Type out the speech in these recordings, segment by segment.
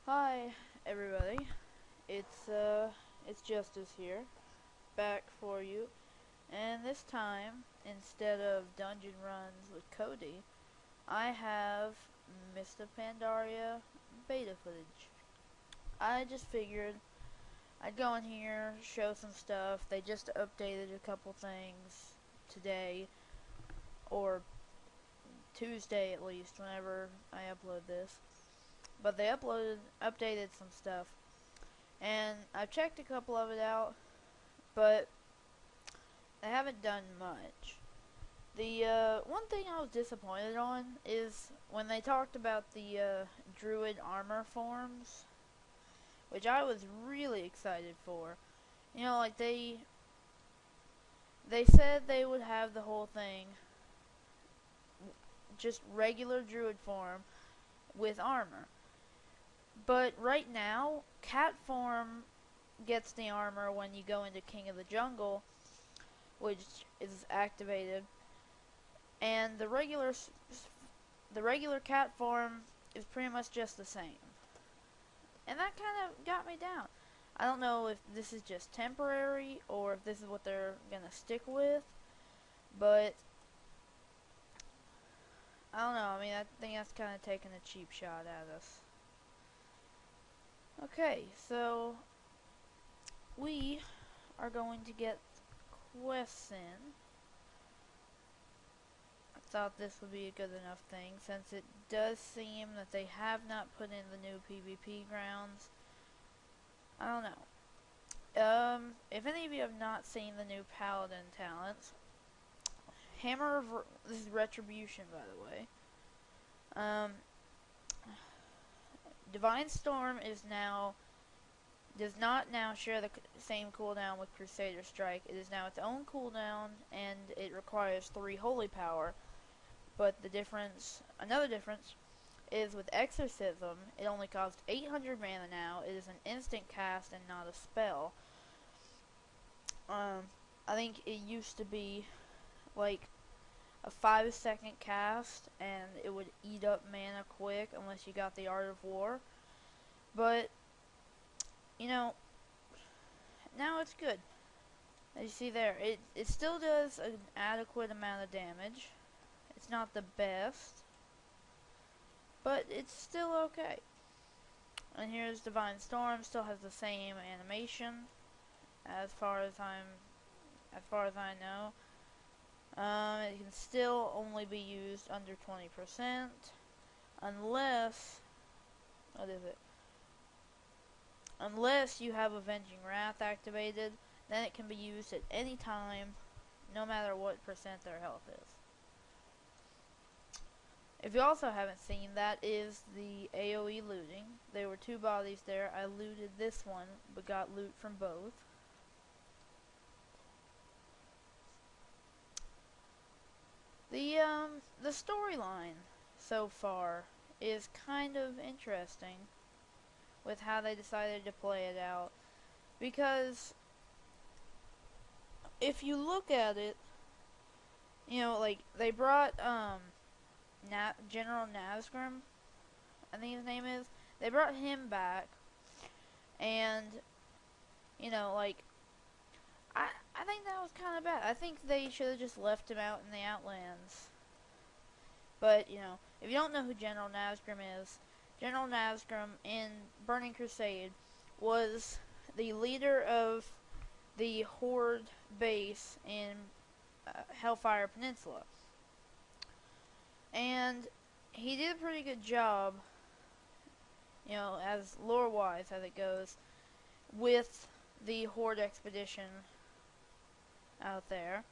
Hi, everybody. It's Justice here, back for you. And this time, instead of dungeon runs with Cody, I have Mists of Pandaria beta footage. I just figured I'd go in here, show some stuff. They just updated a couple things today, or Tuesday at least, whenever I upload this. But they updated some stuff. And I've checked a couple of it out, but they haven't done much. The one thing I was disappointed on is when they talked about the druid armor forms, which I was really excited for. You know, like they said they would have the whole thing just regular druid form with armor. But right now, cat form gets the armor when you go into King of the Jungle, which is activated, and the regular cat form is pretty much just the same. And that kind of got me down. I don't know if this is just temporary or if this is what they're gonna stick with, but I don't know. I mean, I think that's kind of taking a cheap shot at us. Okay, so we are going to get quests in. I thought this would be a good enough thing, since it does seem that they have not put in the new PvP grounds. I don't know. If any of you have not seen the new Paladin talents, this is Retribution, by the way. Divine Storm does not now share the same cooldown with Crusader Strike. It is now its own cooldown, and it requires 3 Holy Power. But another difference, is with Exorcism, it only costs 800 mana now. It is an instant cast and not a spell. I think it used to be like a 5-second cast, and it would eat up mana quick unless you got the Art of War. But, you know, now it's good. As you see there, it still does an adequate amount of damage. It's not the best, but it's still okay. And here's Divine Storm, still has the same animation as far as I know. It can still only be used under 20%, unless, what is it? Unless you have Avenging Wrath activated, then it can be used at any time, no matter what percent their health is. If you also haven't seen, that is the AoE looting. There were 2 bodies there. I looted this one, but got loot from both. The storyline so far is kind of interesting with how they decided to play it out, because if you look at it, you know, like they brought General Nazgrim, I think his name is. They brought him back, and you know, like I think that was kind of bad. I think they should have just left him out in the Outlands. But, you know, if you don't know who General Nazgrim is, General Nazgrim in Burning Crusade was the leader of the Horde base in Hellfire Peninsula. And he did a pretty good job, you know, as lore-wise as it goes, with the Horde expedition out there.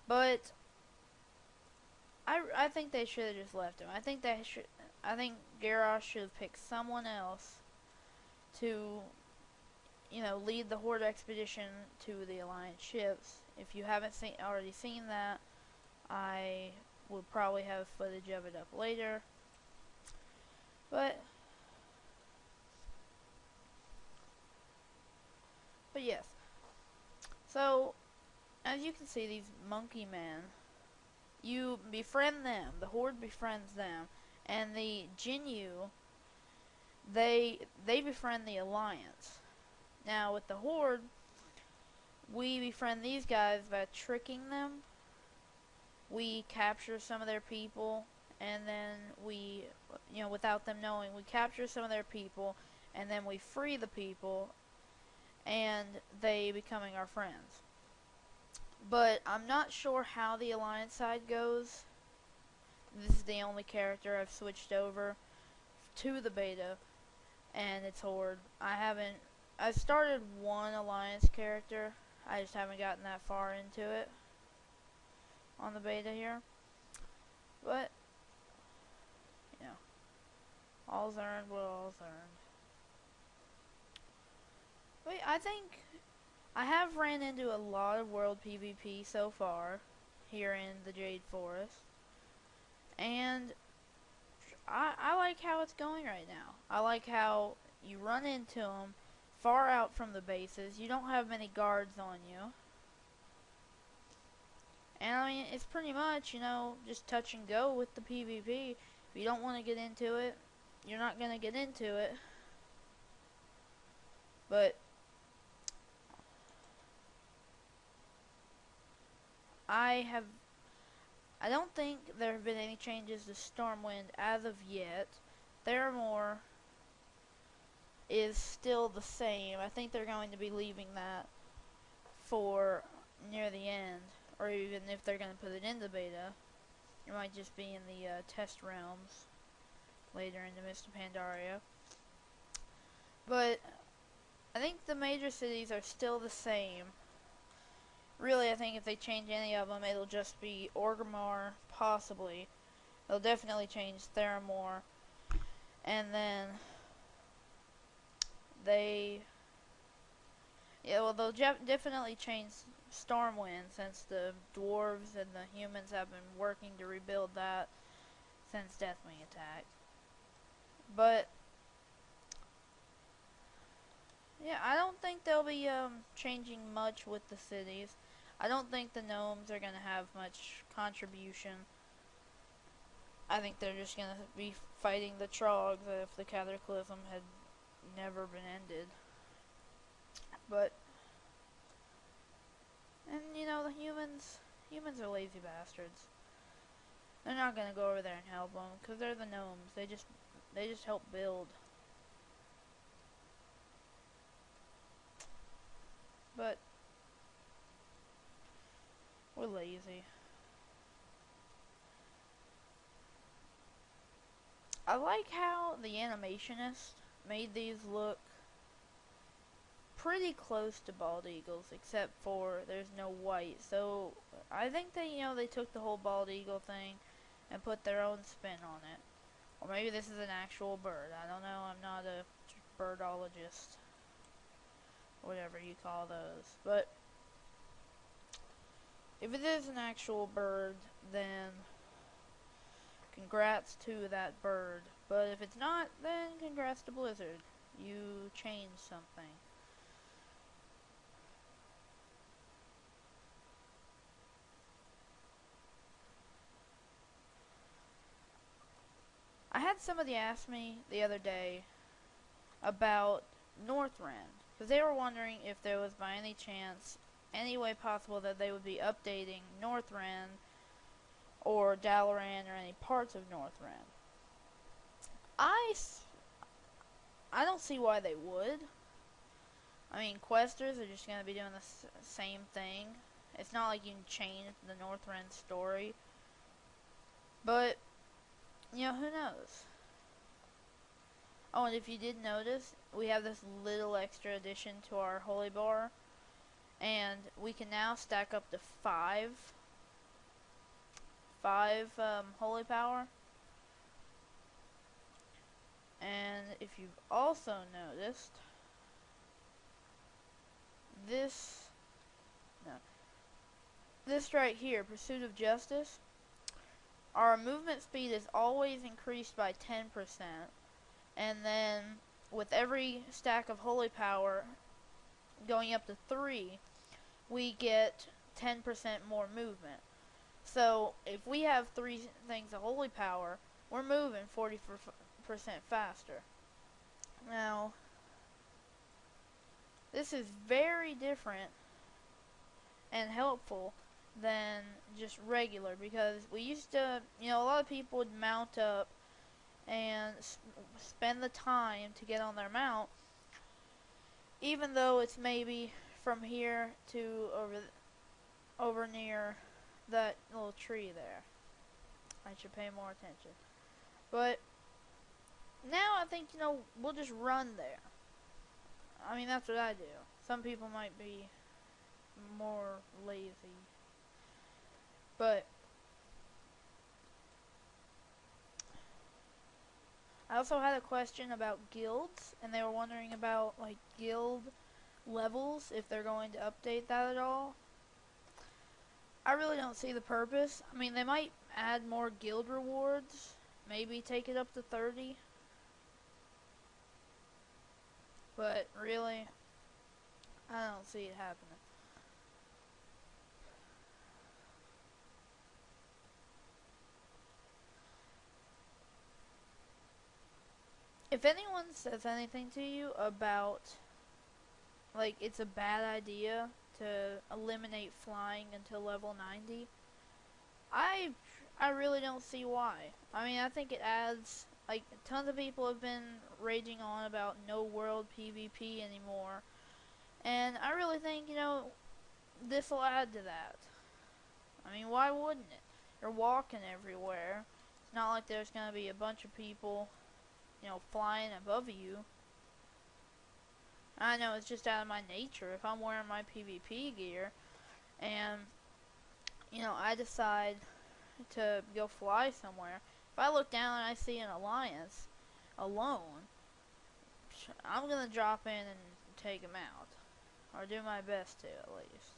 But I think they should have just left him. I think Garrosh should have picked someone else to, you know, lead the Horde expedition to the Alliance ships. If you haven't already seen that, I will probably have footage of it up later. But yes. So, as you can see, these monkey men, you befriend them, the Horde befriends them, and the Jinyu they befriend the Alliance. Now with the Horde, we befriend these guys by tricking them. We capture some of their people, and then we, without them knowing, we capture some of their people, and then we free the people, and they becoming our friends. But I'm not sure how the Alliance side goes. This is the only character I've switched over to the beta, and it's Horde. I started one Alliance character, I just haven't gotten that far into it on the beta here. But, all's earned what all's earned. Wait, I think I have ran into a lot of world PvP so far here in the Jade Forest, and I like how it's going right now. I like how you run into them far out from the bases. You don't have many guards on you. And I mean, it's pretty much, just touch and go with the PvP. If you don't want to get into it, you're not going to get into it. But I don't think there have been any changes to Stormwind as of yet. Theramore is still the same. I think they're going to be leaving that for near the end, or even if they're going to put it in the beta, it might just be in the test realms later in the Mistsofpandaria. But I think the major cities are still the same. Really, I think if they change any of them, it'll just be Orgrimmar, possibly. They'll definitely change Theramore, and then they'll definitely change Stormwind, since the dwarves and the humans have been working to rebuild that since Deathwing attacked. But yeah, I don't think they'll be changing much with the cities. I don't think the gnomes are going to have much contribution. I think they're just going to be fighting the trogs if the cataclysm had never been ended. But, and the humans are lazy bastards. They're not going to go over there and help them, because they're the gnomes. They just help build. But we're lazy. I like how the animationist made these look pretty close to bald eagles, except for there's no white. So I think they took the whole bald eagle thing and put their own spin on it. Or maybe this is an actual bird. I don't know. I'm not a birdologist, whatever you call those. But if it is an actual bird, then congrats to that bird. But if it's not, then congrats to Blizzard. You changed something. I had somebody ask me the other day about Northrend, because they were wondering if there was by any chance any way possible that they would be updating Northrend or Dalaran or any parts of Northrend. I don't see why they would. I mean, questers are just going to be doing the same thing. It's not like you can change the Northrend story. But, who knows? Oh, and if you did notice, we have this little extra addition to our holy bar. And we can now stack up to 5 holy power. And if you've also noticed, this right here, Pursuit of Justice, our movement speed is always increased by 10%, and then with every stack of holy power going up to 3, we get 10% more movement. So if we have 3 things of holy power, we're moving 40% faster. Now, this is very different and helpful than just regular, because we used to, a lot of people would mount up and spend the time to get on their mount, even though it's maybe from here to over near that little tree there. I should pay more attention. But now I think, we'll just run there. I mean, that's what I do. Some people might be more lazy. But I also had a question about guilds, and they were wondering about, like, guild levels, if they're going to update that at all. I really don't see the purpose. I mean, they might add more guild rewards, maybe take it up to 30. But really, I don't see it happening. If anyone says anything to you about, like, it's a bad idea to eliminate flying until level 90, I really don't see why. I mean, I think it adds, like, tons of people have been raging on about no world PvP anymore, and I really think, this will add to that. I mean, why wouldn't it? You're walking everywhere. It's not like there's going to be a bunch of people, flying above you. I know it's just out of my nature. If I'm wearing my PvP gear and, I decide to go fly somewhere, if I look down and I see an alliance alone, I'm going to drop in and take them out. Or do my best to, at least.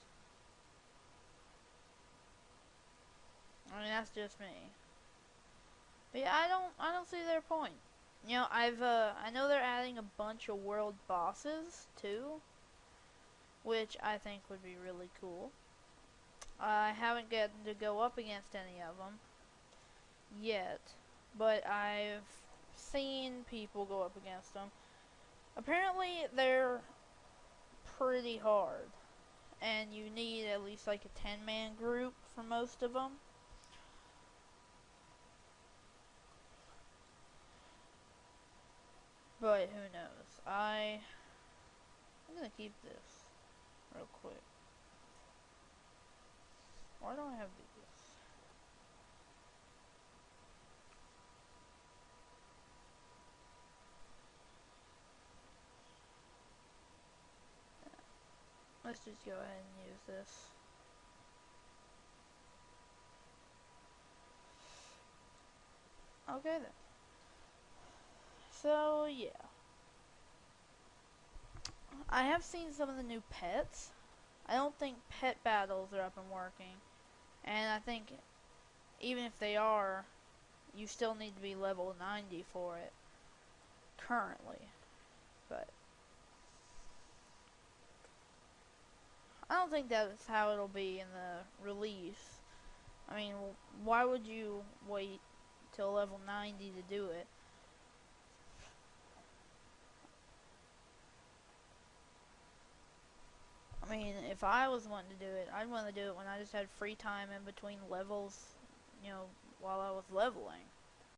I mean, that's just me. But yeah, I don't see their point. I know they're adding a bunch of world bosses too, which I think would be really cool. I haven't gotten to go up against any of them yet, but I've seen people go up against them. Apparently, they're pretty hard, and you need at least like a 10-man group for most of them. But who knows? I'm gonna keep this real quick. Why don't I have these? Let's just go ahead and use this. Okay then. So yeah. I have seen some of the new pets. I don't think pet battles are up and working. And I think even if they are, you still need to be level 90 for it currently. But I don't think that's how it'll be in the release. I mean, why would you wait till level 90 to do it? I mean, if I was wanting to do it, I'd want to do it when I just had free time in between levels, while I was leveling.